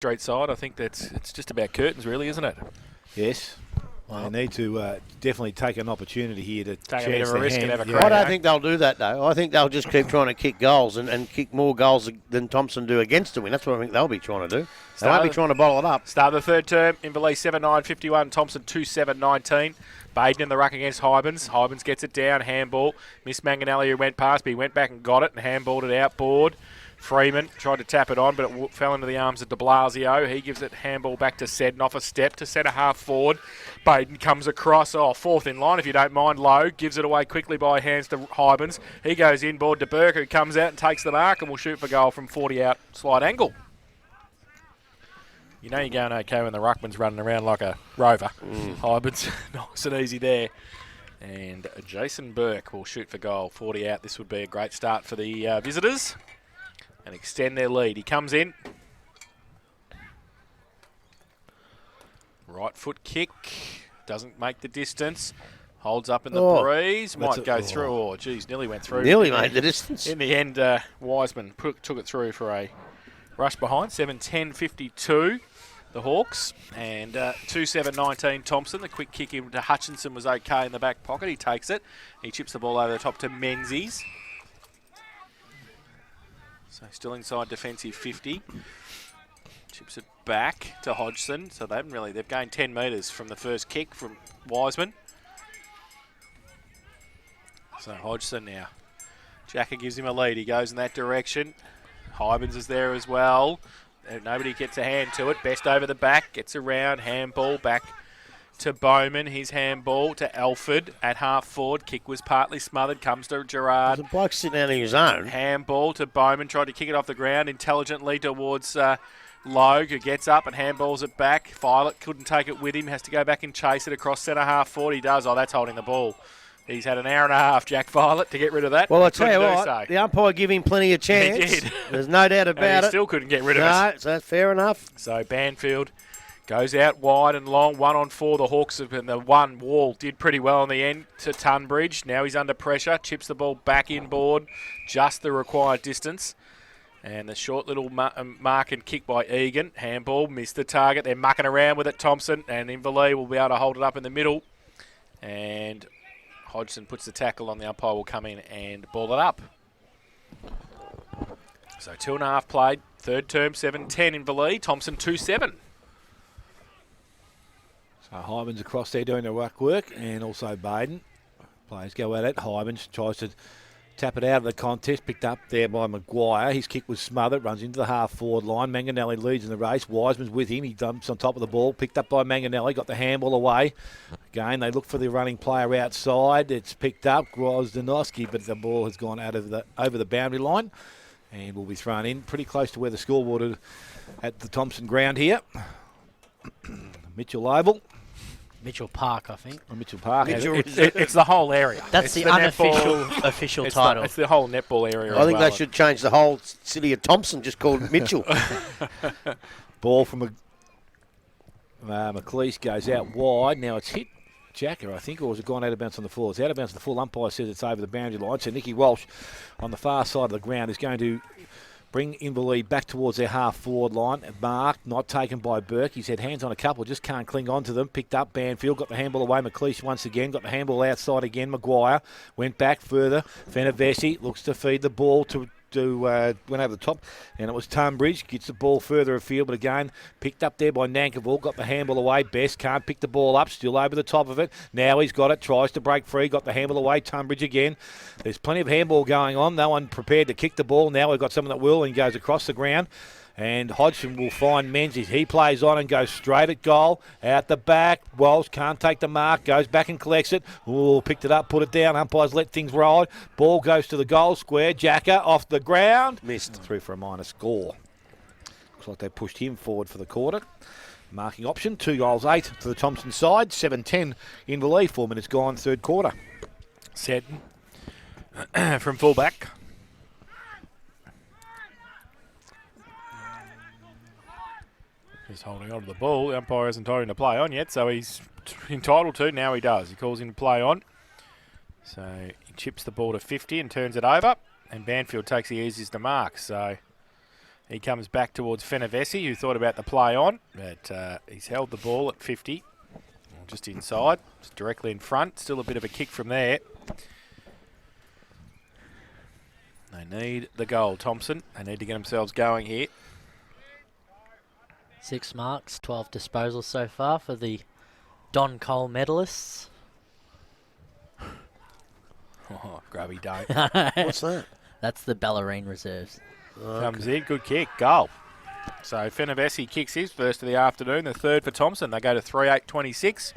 Street side. I think it's just about curtains, really, isn't it? Yes. They need to definitely take an opportunity here to Take a bit of a risk and have a Yeah. crack. I don't think they'll do that, though. I think they'll just keep trying to kick goals and kick more goals than Thompson do against the win. That's what I think they'll be trying to do. They won't be trying to bottle it up. Start of the third term, Inverleigh 7-9-51, Thompson 2-7-19. Baden in the ruck against Hybens. Hybens gets it down, handball. Miss Manganelli who went past, but he went back and got it and handballed it out, board. Freeman tried to tap it on, but it fell into the arms of de Blasio. He gives it handball back to Seddon, off a step to centre half forward. Baden comes across, fourth in line, if you don't mind, low. Gives it away quickly by hands to Hybens. He goes inboard to Burke, who comes out and takes the mark and will shoot for goal from 40 out, slight angle. You know you're going okay when the ruckman's running around like a rover. Hybens, nice and easy there. And Jason Burke will shoot for goal, 40 out. This would be a great start for the visitors and extend their lead. He comes in. Right foot kick. Doesn't make the distance. Holds up in the breeze. Might go through. Oh, geez, nearly went through. Nearly made the distance. In the end, Wiseman took it through for a rush behind. 7-10-52, the Hawks. And 2-7-19, Thompson. The quick kick into Hutchinson was okay in the back pocket. He takes it. He chips the ball over the top to Menzies. So still inside defensive 50. Chips it back to Hodgson. So they've gained 10 metres from the first kick from Wiseman. So Hodgson now. Jacker gives him a lead. He goes in that direction. Hybens is there as well. Nobody gets a hand to it. Best over the back. Gets around. Handball back to Bowman. His handball to Alford at half forward. Kick was partly smothered. Comes to Gerard. The bloke sitting out of his own. Handball to Bowman. Tried to kick it off the ground intelligently towards Logue, who gets up and handballs it back. Violet couldn't take it with him. Has to go back and chase it across centre half forward. He does. Oh, that's holding the ball. He's had an hour and a half, Jack Violet, to get rid of that. Well, I tell you what, the umpire gave him plenty of chance. He did. There's no doubt about he it. still couldn't get rid of it. No, so that's fair enough. So Banfield goes out wide and long, 1-on-4. The Hawks and the one wall did pretty well in the end to Tunbridge. Now he's under pressure, chips the ball back inboard, just the required distance. And the short little mark and kick by Egan. Handball, missed the target. They're mucking around with it, Thompson, and Inverleigh will be able to hold it up in the middle. And Hodgson puts the tackle on. The umpire will come in and ball it up. So 2.5 played. Third term, 7-10 Inverleigh. Thompson 2-7. So Hybens across there doing the ruck work, and also Baden. Players go at it. Hybens tries to tap it out of the contest, picked up there by Maguire. His kick was smothered, runs into the half-forward line. Manganelli leads in the race. Wiseman's with him. He dumps on top of the ball, picked up by Manganelli, got the handball away. Again, they look for the running player outside. It's picked up, Grozdanowski, but the ball has gone out of over the boundary line and will be thrown in pretty close to where the scoreboard is at the Thompson ground here. Mitchell Oval. Mitchell Park, I think. Or Mitchell Park. It's the whole area. That's the unofficial official title. It's the whole netball area. I think they should change the whole city of Thompson, just called Mitchell. Ball from McLeish goes out wide. Now it's hit Jacker, I think, or has it gone out of bounds on the floor? It's out of bounds on the full. Umpire says it's over the boundary line. So Nicky Walsh on the far side of the ground is going to bring Inverleigh back towards their half-forward line. Mark, not taken by Burke. He's had hands on a couple, just can't cling on to them. Picked up Banfield, got the handball away. McLeish once again, got the handball outside again. Maguire went back further. Fenavesi looks to feed the ball to went over the top, and it was Tunbridge. Gets the ball further afield, but again, picked up there by Nankivell. Got the handball away. Best can't pick the ball up. Still over the top of it. Now he's got it. Tries to break free. Got the handball away. Tunbridge again. There's plenty of handball going on. No one prepared to kick the ball. Now we've got someone that will and goes across the ground. And Hodgson will find Menzies. He plays on and goes straight at goal. Out the back. Walsh can't take the mark. Goes back and collects it. Ooh, picked it up, put it down. Umpires let things roll. Ball goes to the goal square. Jacker off the ground. Missed. Through for a minor score. Looks like they pushed him forward for the quarter. Marking option. 2 goals, 8 to the Thompson side. 7-10 Inverleigh. 4 minutes gone, third quarter. Seddon from fullback. He's holding on to the ball. The umpire hasn't told him to play on yet, so he's entitled to. Now he does. He calls him to play on. So he chips the ball to 50 and turns it over. And Banfield takes the easiest to mark. So He comes back towards Fenervesi, who thought about the play on, but he's held the ball at 50. Just inside, just directly in front. Still a bit of a kick from there. They need the goal, Thompson. They need to get themselves going here. 6 marks, 12 disposals so far for the Don Cole medalists. Oh, grubby don't. What's that? That's the Bellarine reserves. Comes in, good kick, goal. So Fenervesi kicks his first of the afternoon, the third for Thompson. They go to 3-8-26.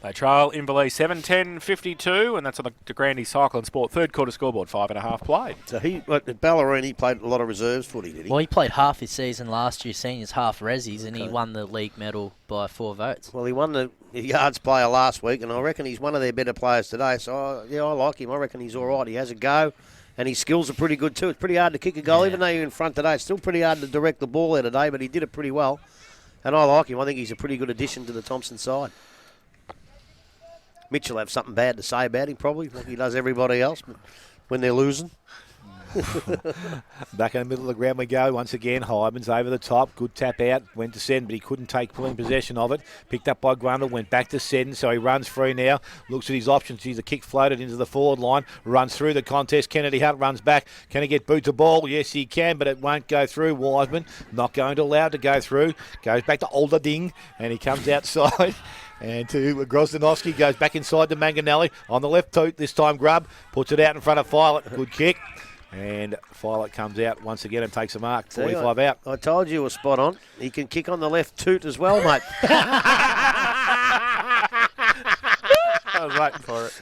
They trail Inverleigh 7-10-52, and that's on the De Grande Cycle and Sport third quarter scoreboard, 5.5 played. So at Ballerine, he played a lot of reserves footy, did he? Well, he played half his season last year, seniors half resis, and he won the league medal by 4 votes. Well, he won the yards player last week, and I reckon he's one of their better players today. So, I like him. I reckon he's all right. He has a go, and his skills are pretty good too. It's pretty hard to kick a goal, even though you're in front today. It's still pretty hard to direct the ball there today, but he did it pretty well. And I like him. I think he's a pretty good addition to the Thompson side. Mitch will have something bad to say about him, probably, like he does everybody else when they're losing. Back in the middle of the ground we go. Once again, Hyman's over the top. Good tap out. Went to Seddon, but he couldn't take pulling possession of it. Picked up by Grundle. Went back to Seddon, so he runs free now. Looks at his options. He's a kick floated into the forward line. Runs through the contest. Kennedy Hunt runs back. Can he get boot to ball? Yes, he can, but it won't go through. Wiseman not going to allow it to go through. Goes back to Alderding, and he comes outside. And to Grosdanowski, goes back inside to Manganelli. On the left toot, this time Grubb. Puts it out in front of Filet. Good kick. And Filet comes out once again and takes a mark. 45 out. I told you it was spot on. He can kick on the left toot as well, mate. I was waiting for it.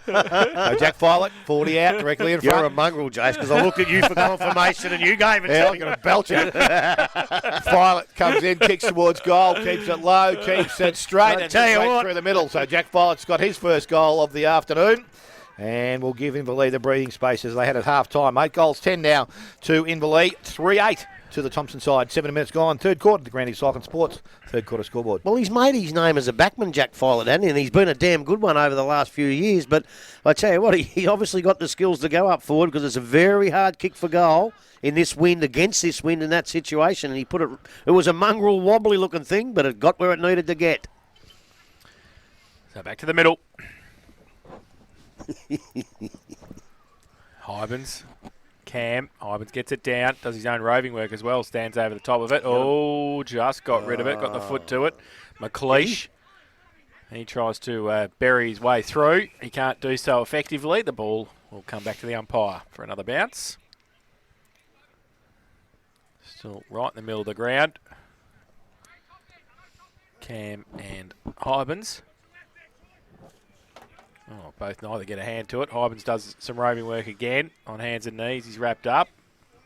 So Jack Filet, 40 out, directly in front. You're a mongrel, Jace, because I looked at you for confirmation and you gave it Yeah, to I'm me. going to belch it. Filet comes in, kicks towards goal, keeps it low, keeps it straight, and tell you straight what. through the middle. So Jack Filet's got his first goal of the afternoon. And we'll give Inverleigh the breathing space as they had at half-time. 8 goals, 10 now to Inverleigh. 3-8 to the Thompson side. 7 minutes gone. Third quarter, the Grandy Cycle and Sports. Third quarter scoreboard. Well, he's made his name as a backman, Jack Filet, hasn't he? And he's been a damn good one over the last few years. But I tell you what, he obviously got the skills to go up forward because it's a very hard kick for goal in this wind, against this wind in that situation. And he put it, it was a mongrel, wobbly-looking thing, but it got where it needed to get. So back to the middle. Hybens. Cam. Hybens gets it down. Does his own roving work as well. Stands over the top of it. Oh, just got rid of it. Got the foot to it. McLeish. He tries to bury his way through. He can't do so effectively. The ball will come back to the umpire for another bounce. Still right in the middle of the ground. Cam and Hybens. Oh, both neither get a hand to it. Hybens does some roving work again on hands and knees. He's wrapped up,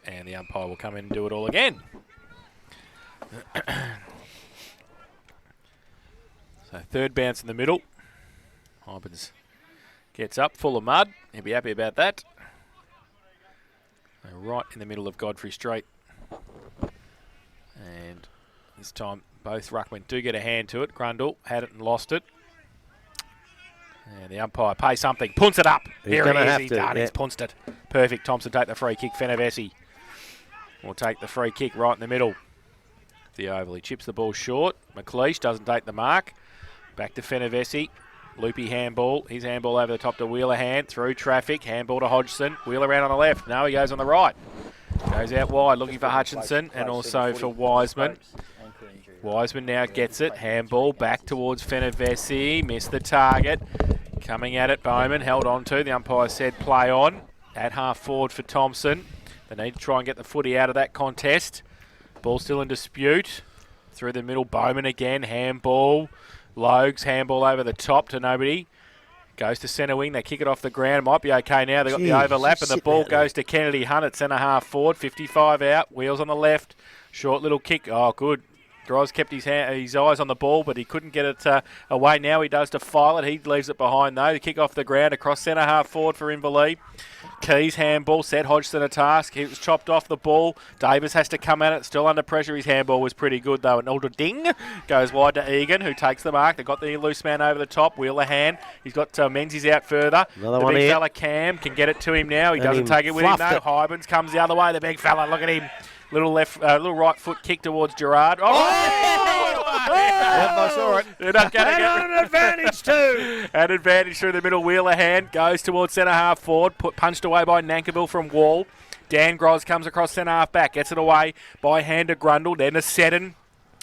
and the umpire will come in and do it all again. So third bounce in the middle. Hybens gets up, full of mud. He'll be happy about that. So right in the middle of Godfrey Street. And this time both ruckmen do get a hand to it. Grundle had it and lost it. And the umpire pays something, punts it up. He's There gonna he is, have he's to, done, yeah. he's punched it. Perfect, Thompson take the free kick. Fenervesi will take the free kick right in the middle. The oval, he chips the ball short. McLeish doesn't take the mark. Back to Fenervesi. Loopy handball. His handball over the top to Wheeler hand. Through traffic. Handball to Hodgson. Wheeler around on the left. No, he goes on the right. Goes out wide looking for Hutchinson and also for Wiseman. Wiseman now gets it. Handball back towards Fenervesi. Missed the target. Coming at it, Bowman held on to. The umpire said play on. At half forward for Thompson. They need to try and get the footy out of that contest. Ball still in dispute. Through the middle, Bowman again. Handball. Logues, handball over the top to nobody. Goes to centre wing. They kick it off the ground. Might be okay now. They've got the overlap and the ball goes to Kennedy Hunt at centre half forward. 55 out. Wheels on the left. Short little kick. Oh, good. Gros kept his eyes on the ball, but he couldn't get it away. Now he does to Filet. He leaves it behind, though. The kick off the ground across centre half forward for Inverleigh. Keys handball, set Hodgson a task. He was chopped off the ball. Davis has to come at it, still under pressure. His handball was pretty good, though. And Alder Ding goes wide to Egan, who takes the mark. They've got the loose man over the top. Wheeler hand. He's got Menzies out further. Another the one big here. fella Cam can get it to him now. He And doesn't he take it with him. fluffed No, it. Hybens comes the other way. The big fella, look at him. Little right foot kick towards Gerard. I saw it. They're not going to And get on an advantage too. an advantage through the middle. Wheeler hand goes towards centre half forward. Punched away by Nankerville from Wall. Dan Groz comes across centre half back. Gets it away by hand to Grundle. Then to Seddon.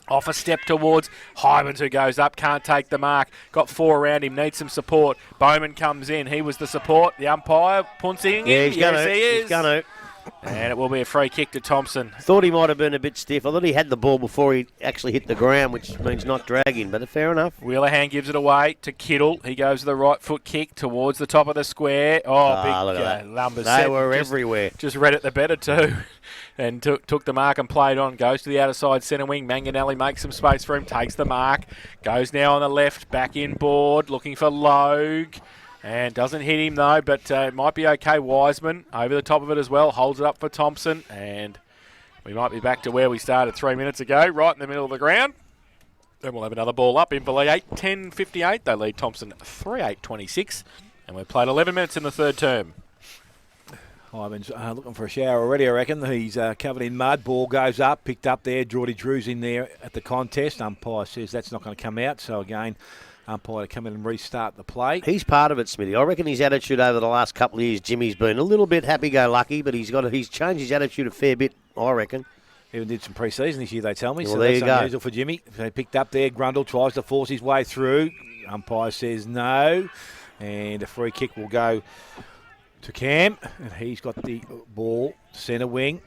Off a step towards Hybens, who goes up, can't take the mark. Got 4 around him, needs some support. Bowman comes in. He was the support. The umpire punting. Yeah, he's going to. He is. He's going to. And it will be a free kick to Thompson. Thought he might have been a bit stiff. I thought he had the ball before he actually hit the ground, which means not dragging, but fair enough. Wheelerhand gives it away to Kittle. He goes with the right foot kick towards the top of the square. Oh, Look big at that. numbers. They were everywhere. Just read it the better too. And took the mark and played on. Goes to the outer side centre wing. Manganelli makes some space for him. Takes the mark. Goes now on the left. Back in board. Looking for Logue. And doesn't hit him though, but it might be okay. Wiseman over the top of it as well. Holds it up for Thompson. And we might be back to where we started 3 minutes ago. Right in the middle of the ground. Then we'll have another ball up. Inverleigh 8-10-58. They lead Thompson 3-8-26. And we've played 11 minutes in the third term. Hyman's looking for a shower already, I reckon. He's covered in mud. Ball goes up, picked up there. Geordie Drew's in there at the contest. Umpire says that's not going to come out. So again, umpire to come in and restart the play. He's part of it, Smithy. I reckon his attitude over the last couple of years, Jimmy's been a little bit happy-go-lucky, but he's changed his attitude a fair bit, I reckon. Even did some pre-season this year, they tell me. Well, so there that's you go. unusual for Jimmy. They picked up there. Grundle tries to force his way through. Umpire says no. And a free kick will go to Cam. And he's got the ball, centre wing.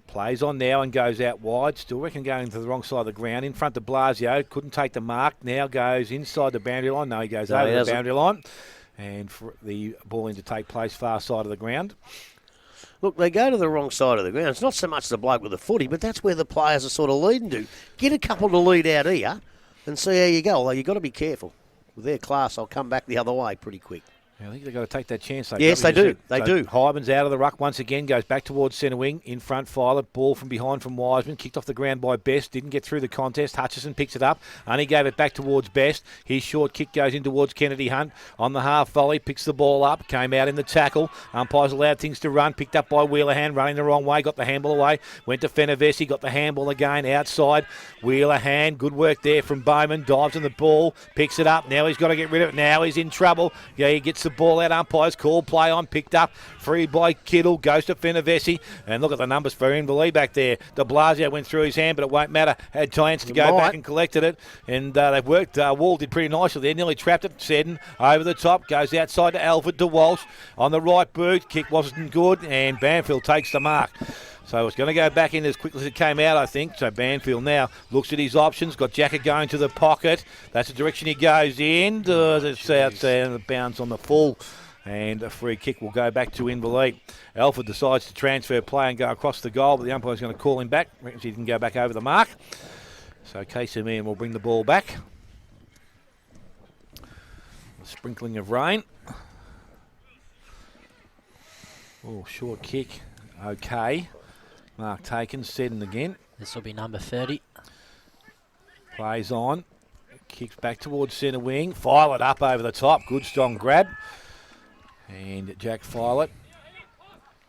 Plays on now and goes out wide. Still reckon going to the wrong side of the ground. In front of Blasio. Couldn't take the mark. Now goes inside the boundary line. No, he goes over the boundary line. And for the ball in to take place far side of the ground. Look, they go to the wrong side of the ground. It's not so much the bloke with the footy, but that's where the players are sort of leading to. Get a couple to lead out here and see how you go. Although you've got to be careful. With their class, I'll come back the other way pretty quick. I think they've got to take that chance. Yes, they do. They do. Hyman's out of the ruck once again, goes back towards centre wing. In front, Filer. Ball from behind from Wiseman. Kicked off the ground by Best. Didn't get through the contest. Hutchison picks it up. Only gave it back towards Best. His short kick goes in towards Kennedy Hunt. On the half volley, picks the ball up. Came out in the tackle. Umpires allowed things to run. Picked up by Wheelerhand. Running the wrong way. Got the handball away. Went to Fenavesi. Got the handball again. Outside. Wheelerhand. Good work there from Bowman. Dives on the ball. Picks it up. Now he's got to get rid of it. Now he's in trouble. Yeah, he gets the ball out. Umpires call play on, picked up, free by Kittle, goes to Fenavesi, and look at the numbers for Inverleigh back there. De Blasio went through his hand, but it won't matter. Had chance to go back and collected it, and they've worked. Wall did pretty nicely there, nearly trapped it. Seddon over the top, goes outside to Alford, to Walsh on the right boot. Kick wasn't good, and Banfield takes the mark. So it's going to go back in as quickly as it came out, I think. So Banfield now looks at his options. Got Jacker going to the pocket. That's the direction he goes in. It's outside and it bounds on the full. And a free kick will go back to Inverleigh. Alford decides to transfer play and go across the goal, but the umpire's going to call him back. Reckons he didn't go back over the mark. So Casey Meehan will bring the ball back. A sprinkling of rain. Oh, short kick. Okay. Mark taken. Seddon again. This will be number 30. Plays on. Kicks back towards centre wing. File it up over the top. Good strong grab. And Jack Filet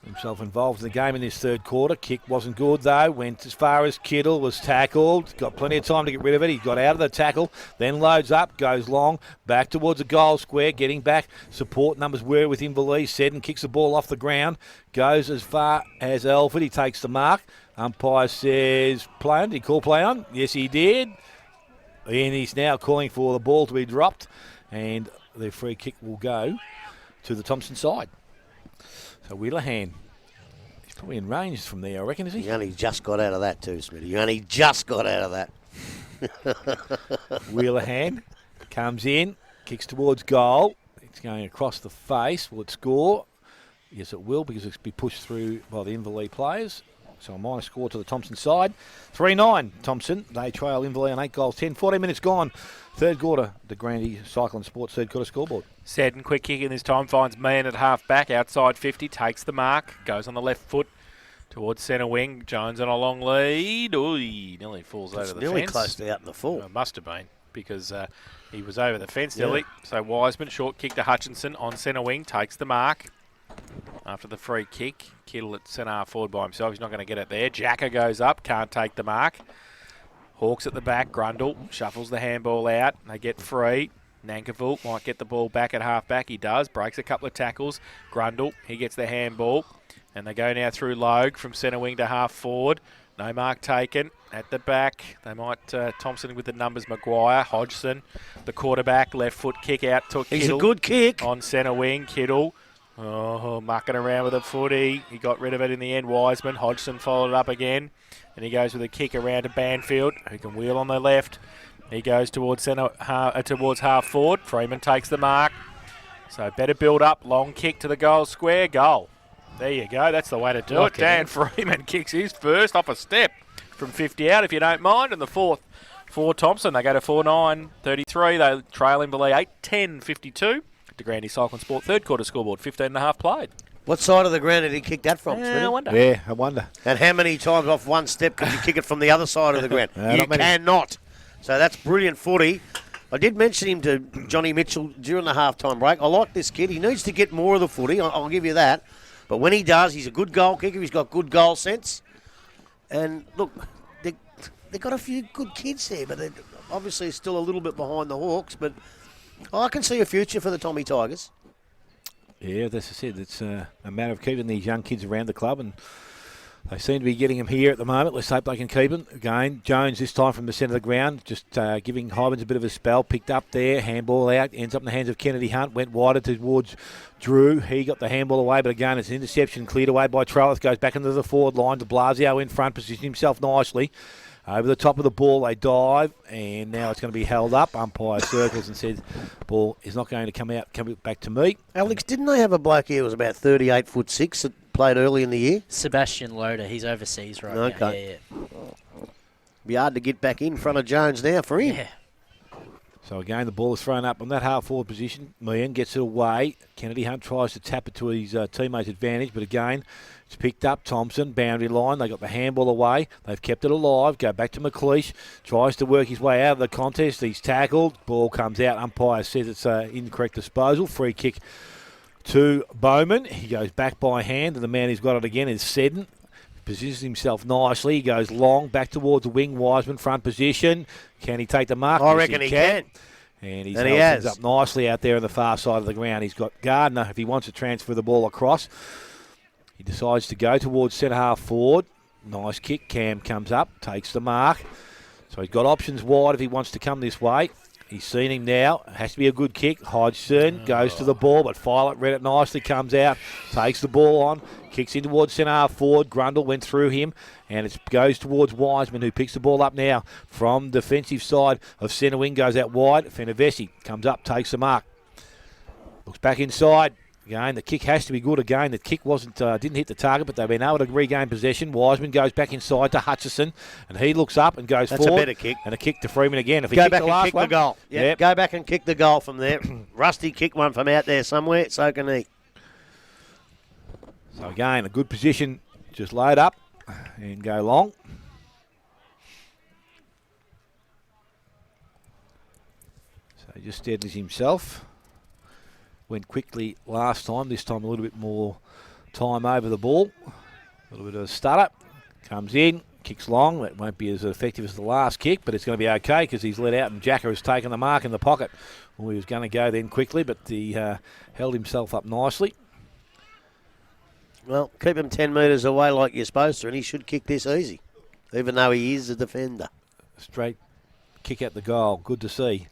himself involved in the game in this third quarter. Kick wasn't good though. Went as far as Kittle, was tackled. Got plenty of time to get rid of it. He got out of the tackle, then loads up, goes long, back towards the goal square, getting back. Support numbers were with Inverleigh. Seddon kicks the ball off the ground, goes as far as Alford. He takes the mark. Umpire says play on. Did he call play on? Yes, he did. And he's now calling for the ball to be dropped. And the free kick will go to the Thompson side. So Wheelerhand, he's probably in range from there, I reckon, is he? He only just got out of that too, Smitty. He only just got out of that. Wheelerhand comes in, kicks towards goal. It's going across the face. Will it score? Yes, it will, because it'll be pushed through by the Inverleigh players. So a minor score to the Thompson side. 3-9, Thompson. They trail Inverleigh on 8 goals, 10. 14 minutes gone. Third quarter, the Grandy Cycle and Sports third quarter scoreboard. Seddon, quick kick in this time, finds Meehan at half back, outside 50, takes the mark, goes on the left foot towards centre wing. Jones on a long lead. Ooh, he nearly falls over the nearly fence. close to out in the full. Must have been, because he was over the fence nearly. So Wiseman, short kick to Hutchinson on centre wing, takes the mark. after the free kick. Kittle at centre half forward by himself. He's not going to get it there. Jacker goes up, can't take the mark. Hawks at the back. Grundle shuffles the handball out. They get free. Nankerville might get the ball back at half back. He does. Breaks a couple of tackles. Grundle, he gets the handball. And they go now through Logue from centre wing to half forward. No mark taken. At the back, they might Thompson with the numbers. Maguire, Hodgson, the quarterback, left foot kick out to Kittle. He's a good kick. On centre wing, Kittle. Oh, mucking around with a footy. He got rid of it in the end, Wiseman. Hodgson followed it up again. And he goes with a kick around to Banfield, who can wheel on the left. He goes towards towards half forward. Freeman takes the mark. So better build up. Long kick to the goal square. Goal. There you go. That's the way to do it. Dan Freeman kicks his first off a step from 50 out, if you don't mind. And the fourth for Thompson. They go to 4-9-33. They trail in Inverleigh 8-10-52. To Grandy Cycling Sport. Third quarter scoreboard. 15.5 played. What side of the ground did he kick that from? I wonder. Yeah, I wonder. And how many times off one step could you kick it from the other side of the ground? You not many. cannot. So that's brilliant footy. I did mention him to Johnny Mitchell during the halftime break. I like this kid. He needs to get more of the footy. I'll give you that. But when he does, he's a good goal kicker. He's got good goal sense. And look, they've got a few good kids there, but they're obviously still a little bit behind the Hawks. But I can see a future for the Tommy Tigers. Yeah, as I said, it's a matter of keeping these young kids around the club, and they seem to be getting them here at the moment. Let's hope they can keep them. Again, Jones this time from the centre of the ground, just giving Hybans a bit of a spell. Picked up there, handball out, ends up in the hands of Kennedy Hunt, went wider towards Drew. He got the handball away, but again, it's an interception cleared away by Trellis. Goes back into the forward line. De Blasio in front, positioning himself nicely. Over the top of the ball, they dive, and now it's going to be held up. Umpire circles and says, ball is not going to come back to me. Alex, didn't they have a bloke here who was about 38'6" that played early in the year? Sebastian Loader, he's overseas right now. Okay. Yeah. Be hard to get back in front of Jones now for him. Yeah. So again, the ball is thrown up on that half-forward position. Meehan gets it away. Kennedy Hunt tries to tap it to his teammate's advantage, but again, it's picked up. Thompson, boundary line. They got the handball away. They've kept it alive. Go back to McLeish. Tries to work his way out of the contest. He's tackled. Ball comes out. Umpire says it's an incorrect disposal. Free kick to Bowman. He goes back by hand, and the man who's got it again is Seddon. Positions himself nicely. He goes long, back towards the wing. Wiseman, front position. Can he take the mark? I reckon he can. And he's And he has. up nicely out there on the far side of the ground. He's got Gardner if he wants to transfer the ball across. He decides to go towards centre half forward. Nice kick. Cam comes up, takes the mark. So he's got options wide if he wants to come this way. He's seen him now. It has to be a good kick. Hodgson goes to the ball, but Filet read it nicely, comes out, takes the ball on, kicks in towards centre half forward. Grundle went through him, and it goes towards Wiseman, who picks the ball up now from defensive side of centre wing, goes out wide. Fenavesi comes up, takes the mark. Looks back inside. Again, the kick has to be good again. The kick didn't hit the target, but they've been able to regain possession. Wiseman goes back inside to Hutchison, and he looks up and goes That's forward. a better kick. And a kick to Freeman again. If he Go kicks back the and last kick one, the goal. Yep. Go back and kick the goal from there. Rusty kicked one from out there somewhere, so can he. So again, a good position. Just load up and go long. So he just steadies himself. Went quickly last time. This time a little bit more time over the ball. A little bit of a stutter. Comes in, kicks long. That won't be as effective as the last kick, but it's going to be okay because he's let out and Jacker has taken the mark in the pocket. Well, he was going to go then quickly, but he held himself up nicely. Well, keep him 10 metres away like you're supposed to, and he should kick this easy, even though he is a defender. Straight kick at the goal. Good to see.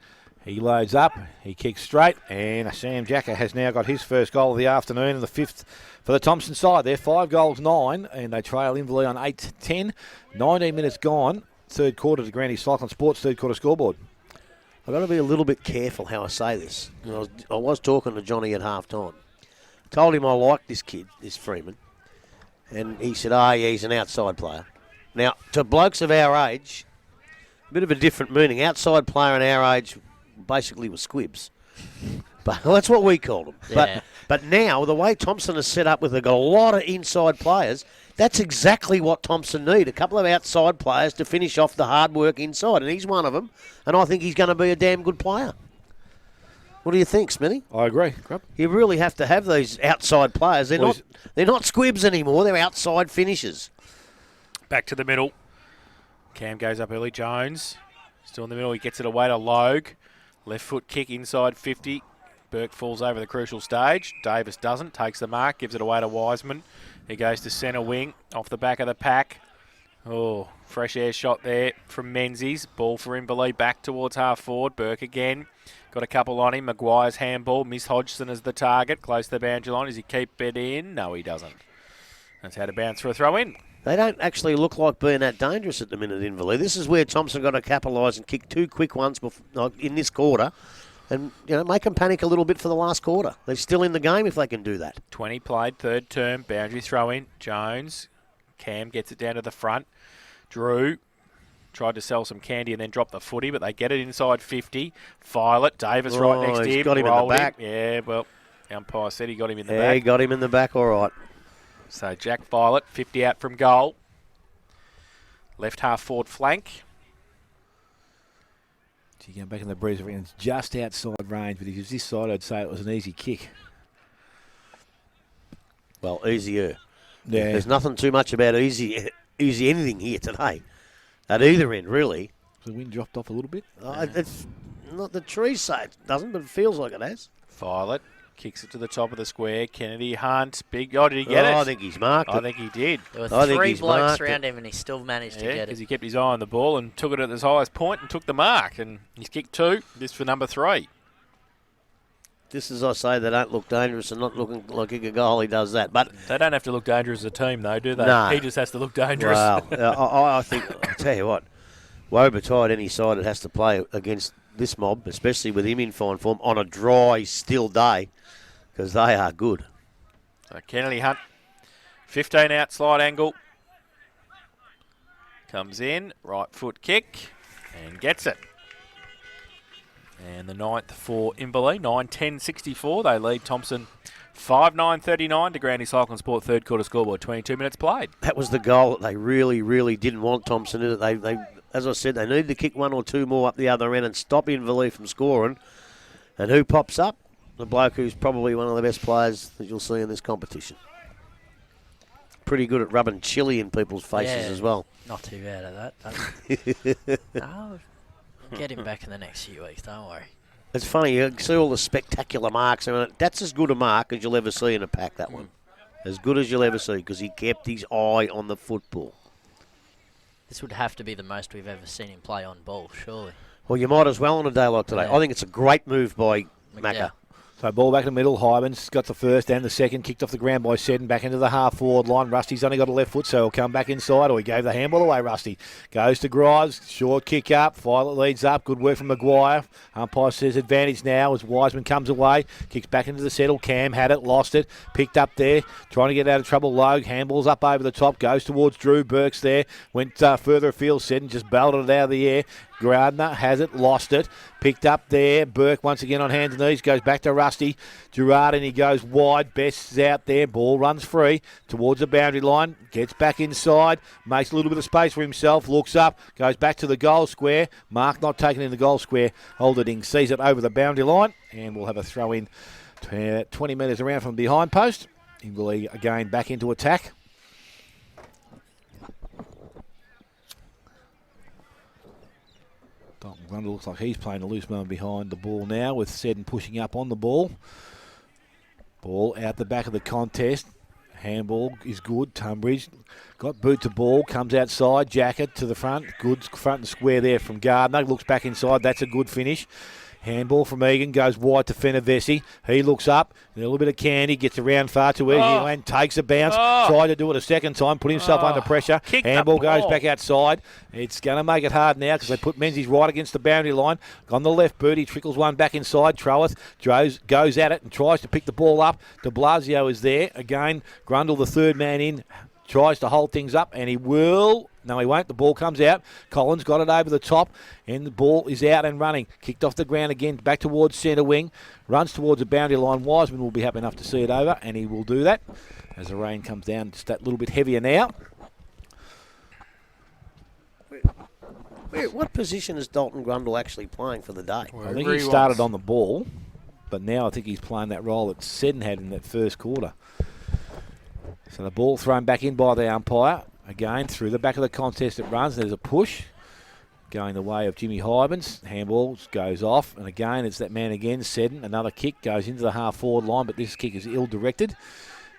He loads up, he kicks straight, and Sam Jacker has now got his first goal of the afternoon and the fifth for the Thompson side. They're 5 goals, 9, and they trail Inverleigh on 8-10. 19 minutes gone. Third quarter to Granny Cycling Sports, third quarter scoreboard. I've got to be a little bit careful how I say this. I was talking to Johnny at half-time. Told him I like this kid, this Freeman, and he said, yeah, he's an outside player. Now, to blokes of our age, a bit of a different meaning. Outside player in our age basically was squibs. But well, that's what we called them. Yeah. But now, the way Thompson is set up with a lot of inside players, that's exactly what Thompson need. A couple of outside players to finish off the hard work inside, and he's one of them, and I think he's going to be a damn good player. What do you think, Smithy? I agree. Grub. You really have to have those outside players. They're Well, not squibs anymore. They're outside finishers. Back to the middle. Cam goes up early. Jones still in the middle. He gets it away to Logue. Left foot kick inside 50. Burke falls over the crucial stage. Davis doesn't. Takes the mark. Gives it away to Wiseman. He goes to centre wing. Off the back of the pack. Oh, fresh air shot there from Menzies. Ball for Inverleigh back towards half forward. Burke again. Got a couple on him. Maguire's handball. Miss Hodgson as the target. Close to the boundary line. Does he keep it in? No, he doesn't. That's how to bounce for a throw in. They don't actually look like being that dangerous at the minute, Inverleigh. This is where Thompson got to capitalise and kick 2 quick ones in this quarter and make them panic a little bit for the last quarter. They're still in the game if they can do that. 20 played, third term, boundary throw in. Jones. Cam gets it down to the front. Drew tried to sell some candy and then drop the footy, but they get it inside 50. File it. Davis right next to him. He's got him in the back. Yeah, well, the umpire said he got him in the Yeah, back. he got him in the back, all right. So Jack Violet, 50 out from goal. Left half forward flank. Gee, going back in the breeze, it's just outside range, but if it was this side, I'd say it was an easy kick. Well, easier. Yeah. There's nothing too much about easy anything here today. At either end, really. The wind dropped off a little bit. It's not the trees say it doesn't, but it feels like it has. Violet kicks it to the top of the square. Kennedy Hunt, big. Oh, did he get it? I think he's marked it. I think he did. There I were think 3 he's blokes marked around it. him and he still managed to Yeah, get because it. he kept his eye on the ball and took it at his highest point and took the mark. And he's kicked 2. This for number 3. Just as I say, they don't look dangerous and not looking like a goal. He does that, but They don't have to look dangerous as a team, though, do they? No. He just has to look dangerous. well, I think I tell you what, woe betide any side that has to play against this mob, especially with him in fine form on a dry, still day, because they are good. So Kennedy Hunt, 15 out slide angle. Comes in, right foot kick, and gets it. And the 9th for Inverleigh, 9-10-64. They lead Thompson 5-9-39 to Grandy Cycling Sport third quarter scoreboard. 22 minutes played. That was the goal that they really, really didn't want Thompson in it. They, as I said, they needed to kick 1 or 2 more up the other end and stop Inverleigh from scoring. And who pops up? The bloke who's probably one of the best players that you'll see in this competition. Pretty good at rubbing chili in people's faces as well. Not too bad at that. No, get him back in the next few weeks, don't worry. It's funny, you see all the spectacular marks. I mean, that's as good a mark as you'll ever see in a pack, that one. As good as you'll ever see, because he kept his eye on the football. This would have to be the most we've ever seen him play on ball, surely. Well, you might as well on a day like today. Yeah. I think it's a great move by Macca. Yeah. So ball back in the middle. Hyman's got the first and the second. Kicked off the ground by Seddon. Back into the half-forward line. Rusty's only got a left foot, so he'll come back inside. Or he gave the handball away, Rusty. Goes to Grives. Short kick up. Violet leads up. Good work from Maguire. Umpire says advantage now as Wiseman comes away. Kicks back into the settle. Cam had it. Lost it. Picked up there. Trying to get out of trouble. Logue. Handball's up over the top. Goes towards Drew. Burke's there. Went further afield. Seddon just belted it out of the air. Gardner has it, lost it, picked up there. Burke once again on hands and knees, goes back to Rusty. Gerard and he goes wide. Best's out there. Ball runs free towards the boundary line. Gets back inside, makes a little bit of space for himself, looks up, goes back to the goal square. Mark not taken in the goal square. Holding sees it over the boundary line, and we'll have a throw in 20 metres around from behind post. Inverleigh again back into attack. Dalton Grundle looks like he's playing a loose moment behind the ball now with Seddon pushing up on the ball. Ball out the back of the contest. Handball is good. Tunbridge got boot to ball, comes outside, jacket to the front. Good front and square there from Gardner. Looks back inside. That's a good finish. Handball from Egan, goes wide to Fenavesi. He looks up, a little bit of candy, gets around far too easy and takes a bounce. Tried to do it a second time, put himself under pressure. Handball goes back outside. It's going to make it hard now because they put Menzies right against the boundary line. On the left boot, he trickles one back inside. Troeth goes at it and tries to pick the ball up. De Blasio is there. Again, Grundle, the third man in, tries to hold things up, and he will. No, he won't. The ball comes out. Collins got it over the top, and the ball is out and running. Kicked off the ground again, back towards centre wing. Runs towards the boundary line. Wiseman will be happy enough to see it over, and he will do that as the rain comes down just that little bit heavier now. What position is Dalton Grundle actually playing for the day? I think he started on the ball. but now I think he's playing that role that Seddon had in that first quarter. So the ball thrown back in by the umpire. Again, through the back of the contest it runs. There's a push going the way of Jimmy Hybens. Handball goes off. And again, it's that man again, Seddon. Another kick goes into the half-forward line, but this kick is ill-directed.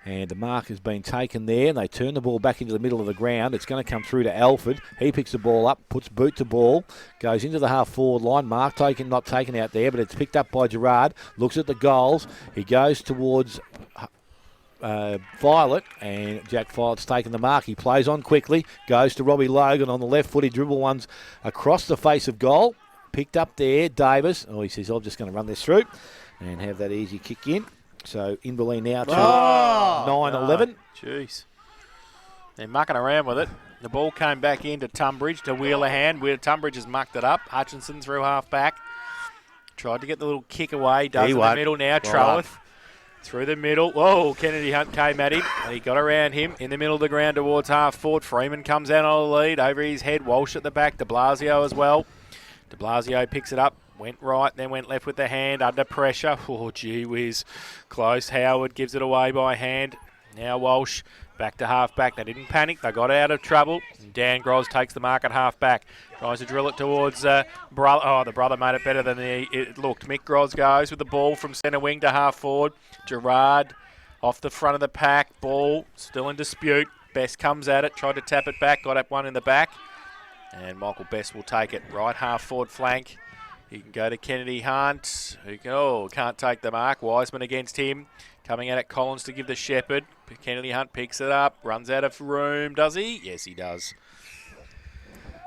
And the mark has been taken there. And they turn the ball back into the middle of the ground. It's going to come through to Alford. He picks the ball up, puts boot to ball, goes into the half-forward line. Mark not taken out there, but it's picked up by Gerard. Looks at the goals. He goes towards Violet, and Jack Violet's taken the mark. He plays on quickly, goes to Robbie Logan on the left foot. He dribble ones across the face of goal. Picked up there, Davis. Oh, he says, I'm just going to run this through and have that easy kick in. So Inverleigh now to 9-11. Jeez. They're mucking around with it. The ball came back into Tunbridge to Wheelerhand. Tunbridge has mucked it up. Hutchinson through half back. Tried to get the little kick away. Does in the middle now. Troeth. Through the middle. Whoa, Kennedy Hunt came at him. He got around him in the middle of the ground towards half forward. Freeman comes out on the lead. Over his head. Walsh at the back. De Blasio as well. De Blasio picks it up. Went right, then went left with the hand. Under pressure. Oh, gee whiz. Close. Howard gives it away by hand. Now Walsh. Back to half back. They didn't panic. They got out of trouble. And Dan Groz takes the mark at half back. Tries to drill it towards brother. Oh, the brother made it better than it looked. Mick Groz goes with the ball from centre wing to half forward. Gerard off the front of the pack. Ball still in dispute. Best comes at it. Tried to tap it back. Got up one in the back. And Michael Best will take it. Right half forward flank. He can go to Kennedy Hunt. Can't take the mark. Wiseman against him. Coming out at Collins to give the Shepherd. Kennedy Hunt picks it up. Runs out of room. Does he? Yes, he does.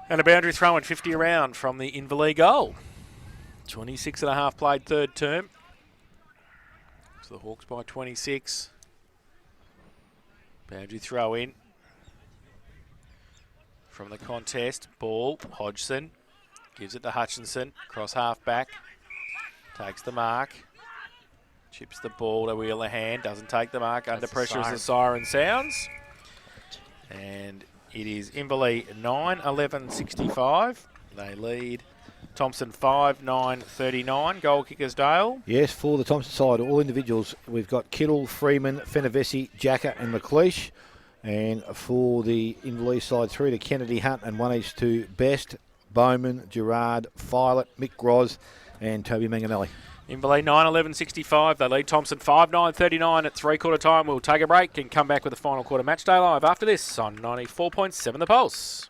And a boundary throw in 50 around from the Inverleigh goal. 26.5 played third term. So the Hawks by 26. Boundary throw in from the contest. Ball. Hodgson. Gives it to Hutchinson. Cross half back. Takes the mark. Chips the ball to Wheelerhand. Doesn't take the mark. Under pressure as the siren sounds. And it is Inverleigh 9-11-65. They lead Thompson 5-9-39. Goal kickers Dale. Yes, for the Thompson side, all individuals, we've got Kittle, Freeman, Fenavesi, Jacker and McLeish. And for the Inverleigh side, 3 to Kennedy Hunt and 1 each to Best, Bowman, Gerard, Violet, Mick Groz and Toby Manganelli. Inverleigh 9-11-65. They lead Thompson 5-9-39 at three-quarter time. We'll take a break and come back with the final quarter match day live after this on 94.7 The Pulse.